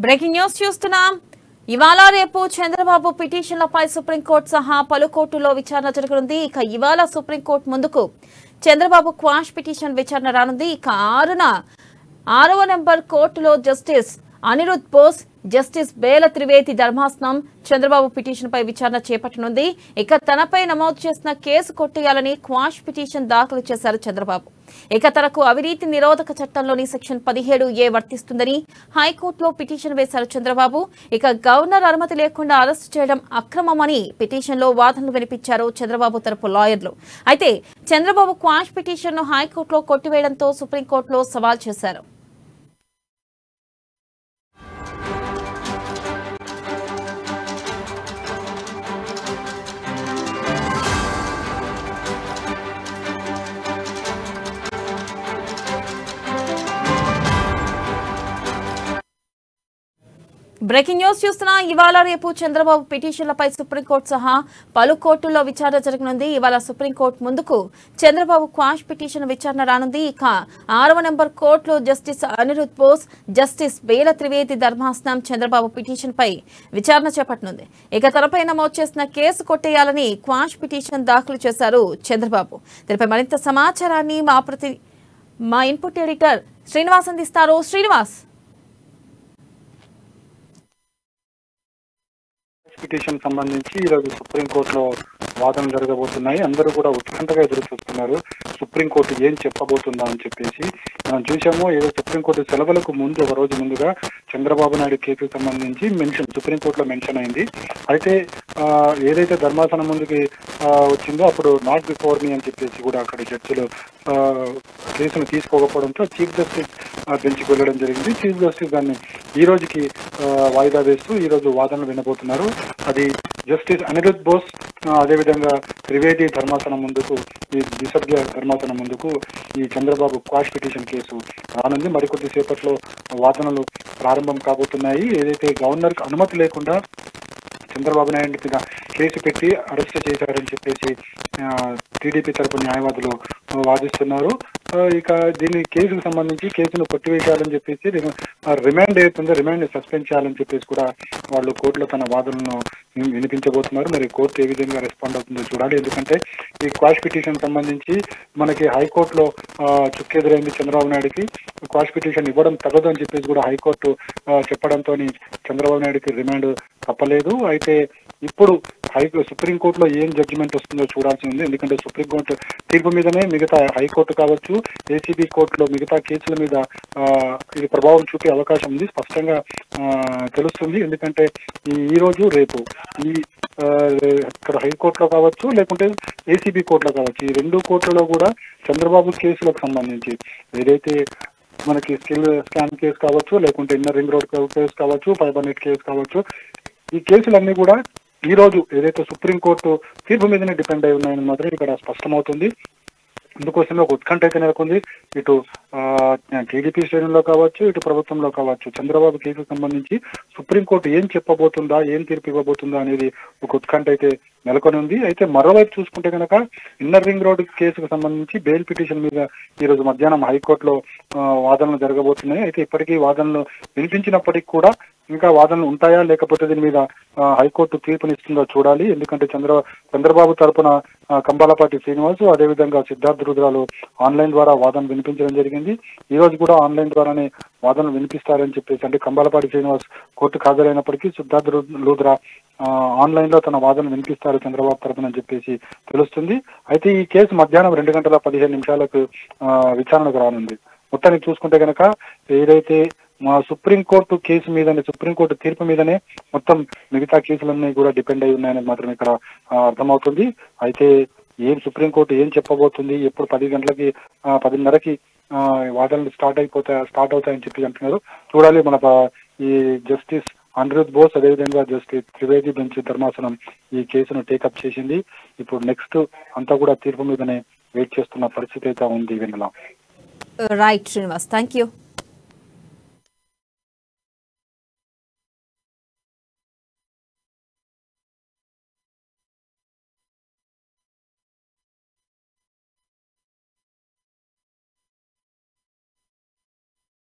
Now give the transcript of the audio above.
Breaking news చూస్తున్నాం. ఇవాళ రేపు చంద్రబాబు పిటిషన్లపై సుప్రీంకోర్టు సహా పలు కోర్టుల్లో విచారణ జరగనుంది. ఇక ఇవాళ సుప్రీంకోర్టు ముందుకు చంద్రబాబు క్వాష్ పిటిషన్ విచారణ రానుంది. ఇక 6వ నెంబర్ కోర్టులో జస్టిస్ అనిరుద్ బోస్, జస్టిస్ బేల త్రివేది ధర్మాసనం చంద్రబాబు పిటిషన్ పై విచారణ చేపట్టనుంది. ఇక తనపై నమోదు చేసిన కేసు కొట్టేయాలని క్వాష్ పిటిషన్ దాఖలు చేశారు చంద్రబాబు. ఇక తనకు అవినీతి నిరోధక చట్టంలోని సెక్షన్ 17A వర్తిస్తుందని హైకోర్టులో పిటిషన్ వేశారు చంద్రబాబు. ఇక గవర్నర్ అనుమతి లేకుండా అరెస్టు చేయడం అక్రమమని పిటిషన్లో వాదనలు వినిపించారు చంద్రబాబు తరపు లాయర్లు. అయితే చంద్రబాబు క్వాష్ పిటిషన్ను హైకోర్టులో కొట్టివేయడంతో సుప్రీంకోర్టులో సవాల్ చేశారు. బ్రేకింగ్ న్యూస్ చూస్తున్నా. ఇవాళ రేపు చంద్రబాబు పిటిషన్లపై సుప్రీంకోర్టు సహా పలు కోర్టుల్లో విచారణ జరగనుంది. ఇవాళ సుప్రీంకోర్టు ముందుకు చంద్రబాబు క్వాష్ పిటిషన్ విచారణ రానుంది. ఇక 6వ నెంబర్ కోర్టులో జస్టిస్ అనిరుద్ బోస్, జస్టిస్ బేల త్రివేది ధర్మాసనం చంద్రబాబు పిటిషన్ పై విచారణ చేపట్టనుంది. ఇక తనపై నమోదు చేసిన కేసు కొట్టేయాలని క్వాష్ పిటిషన్ దాఖలు చేశారు చంద్రబాబు. దీనిపై మరింత సమాచారాన్ని మా ఇన్పుట్ ఎడిటర్ శ్రీనివాస్ అందిస్తారు. శ్రీనివాస్, పిటిషన్ సంబంధించి ఈరోజు సుప్రీంకోర్టులో వాదనలు జరగబోతున్నాయి. అందరూ కూడా ఉత్కంఠగా ఎదురు చూస్తున్నారు సుప్రీంకోర్టు ఏం చెప్పబోతుందా అని చెప్పేసి. మనం చూసాము, ఏదో సుప్రీంకోర్టు సెలవులకు ముందు ఒక రోజు ముందుగా చంద్రబాబు నాయుడు కేసుకు సంబంధించి సుప్రీంకోర్టులో మెన్షన్ అయింది. అయితే ఏదైతే ధర్మాసనం ముందుకి వచ్చిందో అప్పుడు నాట్ బిఫోర్ మీ అని చెప్పేసి కూడా అక్కడ జడ్జిలు కేసును తీసుకోకపోవడంతో చీఫ్ జస్టిస్ బెంచ్కి వెళ్ళడం జరిగింది. చీఫ్ జస్టిస్ దాన్ని ఈ రోజుకి వాయిదా వేస్తూ ఈ రోజు వాదనలు వినబోతున్నారు. అది జస్టిస్ అనిరుద్ బోస్, అదేవిధంగా త్రివేది ధర్మాసనం ముందుకు, ఈ ద్విసభ్య ధర్మాసనం ముందుకు ఈ చంద్రబాబు క్వాష్ పిటిషన్ కేసు రానుంది. మరికొద్ది సేపట్లో వాదనలు ప్రారంభం కాబోతున్నాయి. ఏదైతే గవర్నర్కి అనుమతి లేకుండా చంద్రబాబు నాయుడు మీద కేసు పెట్టి అరెస్ట్ చేశారని చెప్పేసి టీడీపీ తరపు న్యాయవాదులు వాదిస్తున్నారు. ఇక దీని కేసుకు సంబంధించి కేసును కొట్టివేయాలని చెప్పేసి రిమాండ్ ఏదైతుందో రిమాండ్ సస్పెండ్ చేయాలని చెప్పేసి కూడా వాళ్ళు కోర్టులో తన వాదనలను వినిపించబోతున్నారు. మరి కోర్టు ఏ విధంగా రెస్పాండ్ అవుతుందో చూడాలి. ఎందుకంటే ఈ క్వాష్ పిటిషన్ సంబంధించి మనకి హైకోర్టులో చుక్కెదురైంది. చంద్రబాబు నాయుడుకి క్వాష్ పిటిషన్ ఇవ్వడం తగదు అని చెప్పేసి కూడా హైకోర్టు చెప్పడంతో చంద్రబాబు నాయుడుకి రిమాండ్ తప్పలేదు. అయితే ఇప్పుడు సుప్రీంకోర్టులో ఏం జడ్జిమెంట్ వస్తుందో చూడాల్సి ఉంది. ఎందుకంటే సుప్రీంకోర్టు తీర్పు మీదనే మిగతా హైకోర్టు కావచ్చు, ఏసీబీ కోర్టులో మిగతా కేసుల మీద ఇది ప్రభావం చూపే అవకాశం ఉంది, స్పష్టంగా తెలుస్తుంది. ఎందుకంటే ఈ రోజు రేపు ఇక్కడ హైకోర్టులో కావచ్చు, లేకుంటే ఏసీబీ కోర్టులో కావచ్చు, ఈ రెండు కోర్టులలో కూడా చంద్రబాబు కేసులకు సంబంధించి ఏదైతే మనకి స్కామ్ కేసు కావచ్చు, లేకుంటే ఇన్నర్ రింగ్ రోడ్ కేసు కావచ్చు, ఫైబర్ నెట్ కేసు కావచ్చు, ఈ కేసులన్నీ కూడా ఈ రోజు ఏదైతే సుప్రీంకోర్టు తీర్పు మీదనే డిపెండ్ అయి ఉన్నాయని మాత్రం ఇక్కడ స్పష్టమవుతుంది. అందుకోసమే ఒక ఉత్కంఠ అయితే నెలకొంది. ఇటు టీడీపీ శ్రేణుల్లో కావచ్చు, ఇటు ప్రభుత్వంలో కావచ్చు. చంద్రబాబు కేసుకు సంబంధించి సుప్రీంకోర్టు ఏం చెప్పబోతుందా, ఏం తీర్పు ఇవ్వబోతుందా అనేది ఒక ఉత్కంఠ అయితే నెలకొని ఉంది. అయితే మరోవైపు చూసుకుంటే కనుక ఇన్నర్ రింగ్ రోడ్ కేసుకు సంబంధించి బెయిల్ పిటిషన్ మీద ఈ రోజు మధ్యాహ్నం హైకోర్టులో వాదనలు జరగబోతున్నాయి. అయితే ఇప్పటికీ వాదనలు వినిపించినప్పటికీ కూడా ఇంకా వాదనలు ఉంటాయా, లేకపోతే దీని మీద హైకోర్టు తీర్పునిస్తుందో చూడాలి. ఎందుకంటే చంద్రబాబు తరపున కంబాలపాటి శ్రీనివాస్, అదేవిధంగా సిద్ధార్థ రుద్రాలు ఆన్లైన్ ద్వారా వాదన వినిపించడం జరిగింది. ఈ రోజు కూడా ఆన్లైన్ ద్వారానే వాదనలు వినిపిస్తారని చెప్పేసి, అంటే కంబాలపాటి శ్రీనివాస్ కోర్టుకు హాజరైనప్పటికీ సిద్ధార్థ రుద్రా ఆన్లైన్ లో తన వాదన వినిపిస్తారు చంద్రబాబు తరపున అని చెప్పేసి తెలుస్తుంది. అయితే ఈ కేసు మధ్యాహ్నం 2:15 విచారణకు రానుంది. మొత్తానికి చూసుకుంటే కనుక ఏదైతే మా సుప్రీంకోర్టు కేసు మీదనే, సుప్రీంకోర్టు తీర్పు మీదనే మొత్తం మిగతా కేసులన్నీ కూడా డిపెండ్ అయి ఉన్నాయని మాత్రం ఇక్కడ అర్థమవుతుంది. అయితే సుప్రీంకోర్టు ఏం చెప్పబోతుంది, ఎప్పుడు 10:30కి వాదనలు స్టార్ట్ అవుతాయని చెప్పి అంటున్నారు. చూడాలి. మన ఈ జస్టిస్ అనిరుద్ బోస్, అదేవిధంగా జస్టిస్ త్రివేది బెంచ్ ధర్మాసనం ఈ కేసును టేకప్ చేసింది. ఇప్పుడు నెక్స్ట్ అంతా కూడా తీర్పు మీదనే వెయిట్ చేస్తున్న పరిస్థితి అయితే ఉంది. వినలా. Right Srinivas, thank you.